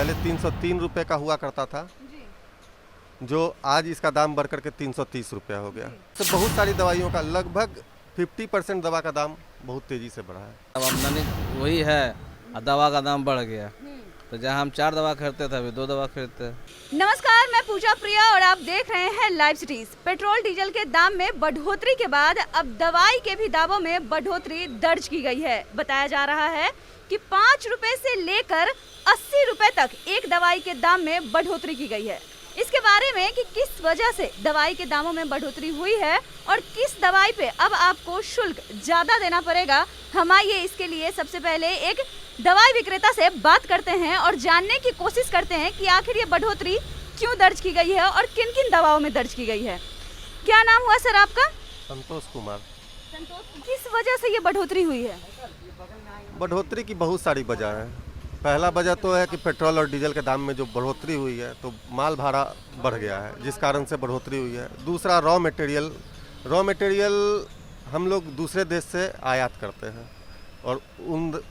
पहले 303 रुपये का हुआ करता था, जो आज इसका दाम बढ़ करके 330 रुपया हो गया। तो बहुत सारी दवाइयों का लगभग 50% दवा का दाम बहुत तेज़ी से बढ़ा है। अब आमदनी वही है और दवा का दाम बढ़ गया, तो जहाँ हम 4 दवा खरीदते थे अभी 2 दवा खरीदते हैं। नमस्कार, मैं पूजा प्रिया और आप देख रहे हैं लाइव सिटीज। पेट्रोल डीजल के दाम में बढ़ोतरी के बाद अब दवाई के भी दामों में बढ़ोतरी दर्ज की गई है। बताया जा रहा है कि 5 रुपए से लेकर 80 रुपए तक एक दवाई के दाम में बढ़ोतरी की गई है। इसके बारे में कि किस वजह से दवाई के दामों में बढ़ोतरी हुई है और किस दवाई पे अब आपको शुल्क ज़्यादा देना पड़ेगा, हम आइए इसके लिए सबसे पहले एक दवाई विक्रेता से बात करते हैं और जानने की कोशिश करते हैं कि आखिर ये बढ़ोतरी क्यों दर्ज की गई है और किन किन दवाओं में दर्ज की गई है। क्या नाम हुआ सर आपका? संतोष कुमार। संतोष, किस वजह से ये बढ़ोतरी हुई है? बढ़ोतरी की बहुत सारी वजह है। पहला वजह तो है कि पेट्रोल और डीजल के दाम में जो बढ़ोतरी हुई है तो माल भाड़ा बढ़ गया है, जिस कारण से बढ़ोतरी हुई है। दूसरा रॉ मटेरियल हम लोग दूसरे देश से आयात करते हैं और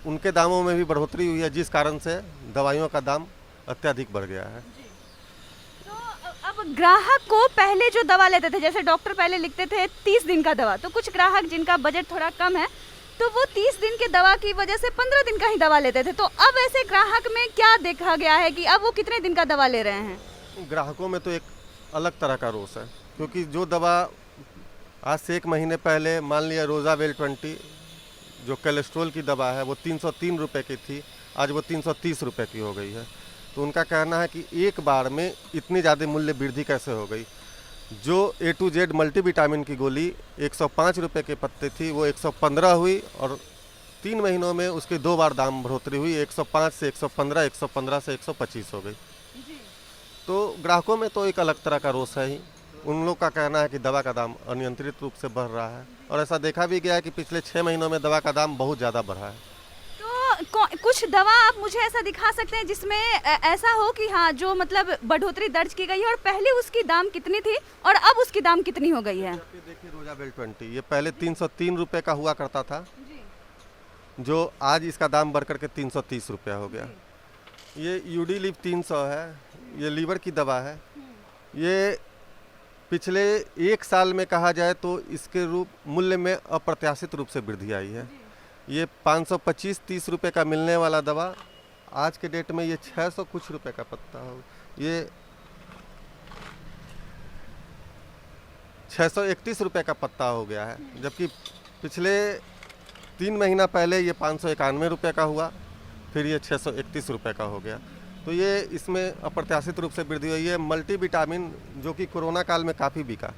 उनके दामों में भी बढ़ोतरी हुई है, जिस कारण से दवाइयों का दाम अत्यधिक बढ़ गया है। तो अब ग्राहक को पहले जो दवा लेते थे, जैसे डॉक्टर पहले लिखते थे 30 दिन का दवा, तो कुछ ग्राहक जिनका बजट थोड़ा कम है तो वो 30 दिन के दवा की वजह से 15 दिन का ही दवा लेते थे। तो अब ऐसे ग्राहक में क्या देखा गया है कि अब वो कितने दिन का दवा ले रहे हैं? ग्राहकों में तो एक अलग तरह का रोष है, क्योंकि जो दवा आज से 1 महीने पहले मान लिया रोजावेल 20 जो कोलेस्ट्रॉल की दवा है वो 303 रुपये की थी, आज वो 330 रुपये की हो गई है। तो उनका कहना है कि एक बार में इतनी ज़्यादा मूल्य वृद्धि कैसे हो गई। जो A to Z मल्टीविटामिन की गोली 105 रुपये के पत्ते थी वो 115 हुई और 3 महीनों में उसके 2 बार दाम बढ़ोतरी हुई, 105 से 115, 115 से 125 हो गई। तो ग्राहकों में तो एक अलग तरह का रोष है ही। उन लोग का कहना है कि दवा का दाम अनियंत्रित रूप से बढ़ रहा है और ऐसा देखा भी गया है कि पिछले 6 महीनों में दवा का दाम बहुत ज़्यादा बढ़ा है। तो कुछ दवा आप मुझे ऐसा दिखा सकते हैं जिसमें ऐसा हो कि हाँ, जो मतलब बढ़ोतरी दर्ज की गई है और पहले उसकी दाम कितनी थी और अब उसकी दाम कितनी हो गई है? देखिए रोजावेल 20 ये पहले 303 रुपये का हुआ करता था, जो आज इसका दाम बढ़ करके 330 रुपया हो गया। ये यूडी लिव 300 है, ये लीवर की दवा है। ये पिछले 1 साल में कहा जाए तो इसके मूल्य में अप्रत्याशित रूप से वृद्धि आई है। ये 525-30 रुपये का मिलने वाला दवा आज के डेट में ये 600 कुछ रुपये का पत्ता हो, ये 631 रुपये का पत्ता हो गया है। जबकि पिछले 3 महीना पहले ये 591 रुपये का हुआ, फिर ये 631 रुपये का हो गया। तो ये इसमें अप्रत्याशित रूप से वृद्धि हुई है। मल्टीविटामिन जो कि कोरोना काल में काफ़ी बिका,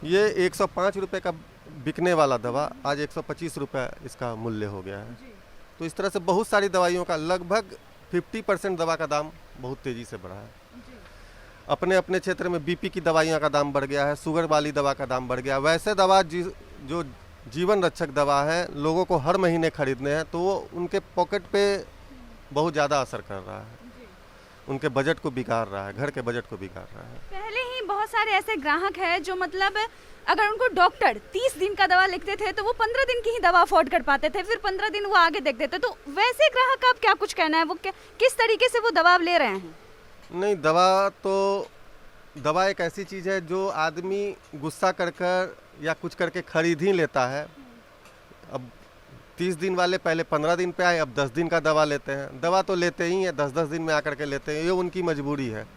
ये 105 रुपये का बिकने वाला दवा आज 125 रुपये इसका मूल्य हो गया है। तो इस तरह से बहुत सारी दवाइयों का लगभग 50% दवा का दाम बहुत तेज़ी से बढ़ा है। अपने अपने क्षेत्र में बीपी की दवाइयों का दाम बढ़ गया है, शुगर वाली दवा का दाम बढ़ गया। वैसे दवा जो जीवन रक्षक दवा है लोगों को हर महीने खरीदने हैं, तो वो उनके पॉकेट पे बहुत ज़्यादा असर कर रहा है, उनके बजट को बिगाड़ रहा है, घर के बजट को बिगाड़ रहा है। पहले ही बहुत सारे ऐसे ग्राहक हैं जो मतलब अगर उनको डॉक्टर 30 दिन का दवा लिखते थे तो वो 15 दिन की ही दवा अफोर्ड कर पाते थे, फिर 15 दिन वो आगे देख देते। तो वैसे ग्राहक का आप क्या कुछ कहना है, वो किस तरीके से वो दवा ले रहे हैं? नहीं, दवा एक ऐसी चीज़ है जो आदमी गुस्सा कर कर या कुछ करके खरीद ही लेता है। अब 30 दिन वाले पहले 15 दिन पे आए, अब 10 दिन का दवा लेते हैं। दवा तो लेते ही हैं, 10-10 दिन में आकर के लेते हैं। ये उनकी मजबूरी है,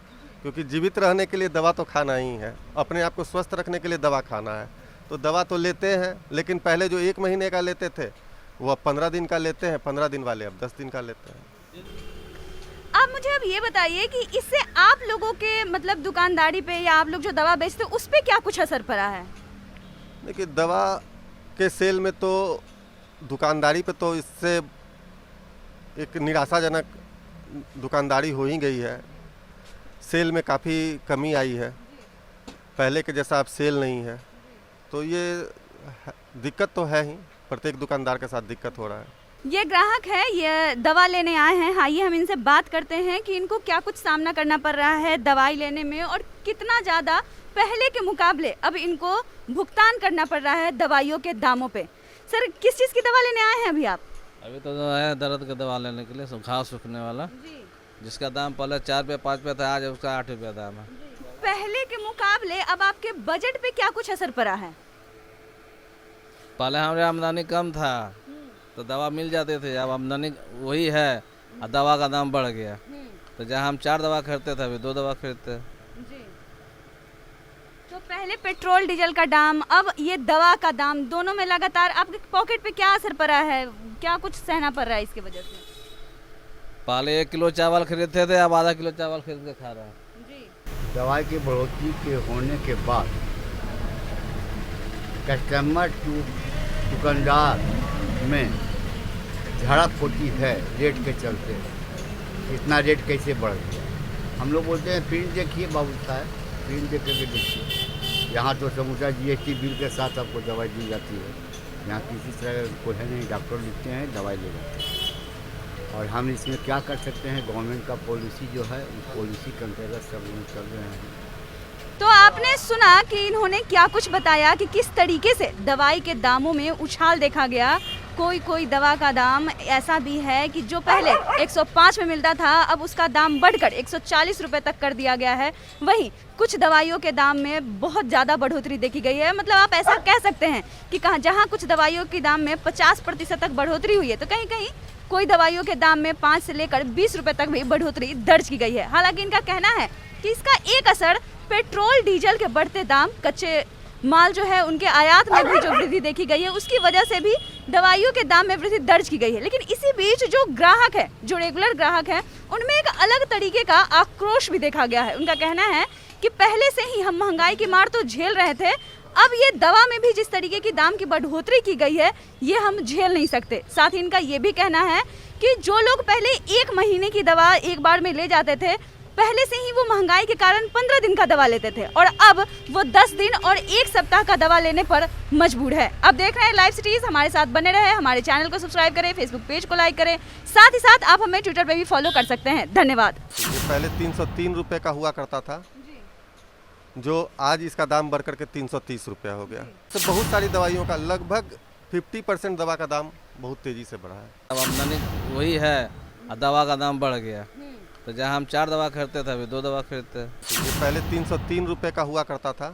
क्योंकि जीवित रहने के लिए दवा तो खाना ही है, अपने आप को स्वस्थ रखने के लिए दवा खाना है। तो दवा तो लेते हैं, लेकिन पहले जो 1 महीने का लेते थे वो अब 15 दिन का लेते हैं, 15 दिन वाले अब 10 दिन का लेते हैं। आप मुझे अब ये बताइए कि इससे आप लोगों के मतलब दुकानदारी पे या आप लोग जो दवा बेचते हो उस पर क्या कुछ असर पड़ा है? देखिए, दवा के सेल में तो दुकानदारी पे तो इससे एक निराशाजनक दुकानदारी हो ही गई है। सेल में काफ़ी कमी आई है, पहले के जैसा अब सेल नहीं है। तो ये दिक्कत तो है ही, प्रत्येक दुकानदार के साथ दिक्कत हो रहा है। ये ग्राहक है, ये दवा लेने आए हैं। आइए हम इनसे बात करते हैं कि इनको क्या कुछ सामना करना पड़ रहा है दवाई लेने में और कितना ज़्यादा पहले के मुकाबले अब इनको भुगतान करना पड़ रहा है दवाइयों के दामों पे। सर, किस चीज़ की दवा लेने आए हैं अभी आप? अभी तो है दर्द का दवा लेने के लिए, घाव सूखने वाला। जी। जिसका दाम पहले 4 रुपये 5 रुपये था, आज उसका 8 रुपये दाम है। पहले के मुकाबले अब आपके बजट पे क्या कुछ असर पड़ा है? पहले हमारे आमदनी कम था तो दवा मिल जाते थे, अब आमदनी वही है और दवा का दाम बढ़ गया। तो जहाँ हम 4 दवा खरीदते थे अभी 2 दवा खरीदते हैं। जी। तो पहले पेट्रोल डीजल का दाम, अब ये दवा का दाम, दोनों में लगातार आपके पॉकेट पे क्या असर पड़ा है? क्या कुछ सहना पड़ रहा है इसकी वजह से? पहले 1 किलो चावल खरीदते थे, अब आधा किलो चावल खरीद के खा रहे हैं। दवाई की बढ़ोतरी के होने के बाद कस्टमर टू दुकानदार में झड़प होती है रेट के चलते। इतना रेट कैसे बढ़ गया? हम लोग बोलते हैं प्रिंट देखिए बाबू साहब, प्रिंट देख करके देखिए। यहाँ तो समूचा जीएसटी बिल के साथ आपको दवाई दी जाती है। यहाँ किसी तरह कोई है नहीं, डॉक्टर लिखते हैं, दवाई ले जाते हैं। और हम इसमें क्या कर सकते हैं? गवर्नमेंट का पॉलिसी जो है उस पॉलिसी के अंतर्गत सब लोग चल रहे हैं। तो आपने सुना कि इन्होंने क्या कुछ बताया कि किस तरीके से दवाई के दामों में उछाल देखा गया। कोई दवा का दाम ऐसा भी है कि जो पहले 105 में मिलता था अब उसका दाम बढ़कर 140 रुपए तक कर दिया गया है। वहीं कुछ दवाइयों के दाम में बहुत ज़्यादा बढ़ोतरी देखी गई है। मतलब आप ऐसा कह सकते हैं कि जहाँ कुछ दवाइयों के दाम में 50% तक बढ़ोतरी हुई है, तो कहीं कहीं कोई दवाइयों के दाम में 5 से लेकर 20 रुपए तक भी बढ़ोतरी दर्ज की गई है। हालांकि इनका कहना है कि इसका एक असर पेट्रोल डीजल के बढ़ते दाम, कच्चे माल जो है उनके आयात में भी जो वृद्धि देखी गई है उसकी वजह से भी दवाइयों के दाम में वृद्धि दर्ज की गई है। लेकिन इसी बीच जो ग्राहक है, जो रेगुलर ग्राहक है, उनमें एक अलग तरीके का आक्रोश भी देखा गया है। उनका कहना है कि पहले से ही हम महंगाई की मार तो झेल रहे थे, अब ये दवा में भी जिस तरीके की दाम की बढ़ोतरी की गई है ये हम झेल नहीं सकते। साथ ही इनका ये भी कहना है कि जो लोग पहले 1 महीने की दवा एक बार में ले जाते थे, पहले से ही वो महंगाई के कारण 15 दिन का दवा लेते थे और अब वो 10 दिन और 1 सप्ताह का दवा लेने पर मजबूर है। अब देख रहे हैं लाइव सिटीज, हमारे साथ बने रहे, हमारे चैनल को सब्सक्राइब करें, फेसबुक पेज को लाइक करें, साथ ही साथ आप हमें ट्विटर पे भी फॉलो कर सकते हैं। धन्यवाद। ये पहले 303 रुपये का हुआ करता था, जो आज इसका दाम बढ़ करके 330 रुपया हो गया। तो बहुत सारी दवाइयों का लगभग 50% दवा का दाम बहुत तेजी से बढ़ा है। अब आमदनी वही है और दवा का दाम बढ़ गया। तो जहाँ हम 4 दवा खरीदते थे अभी 2 दवा खरीदते हैं। ये पहले 303 रुपये का हुआ करता था,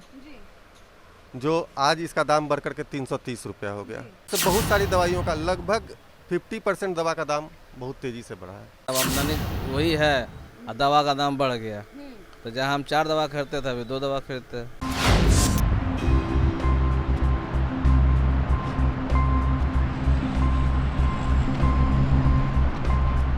जो आज इसका दाम बढ़ करके 330 रुपया हो गया। तो बहुत सारी दवाइयों का लगभग 50% दवा का दाम बहुत तेजी से बढ़ा है। अब आमदनी वही है और दवा का दाम बढ़ गया। तो जहाँ हम 4 दवा खरीदते थे अभी 2 दवा खरीदते हैं।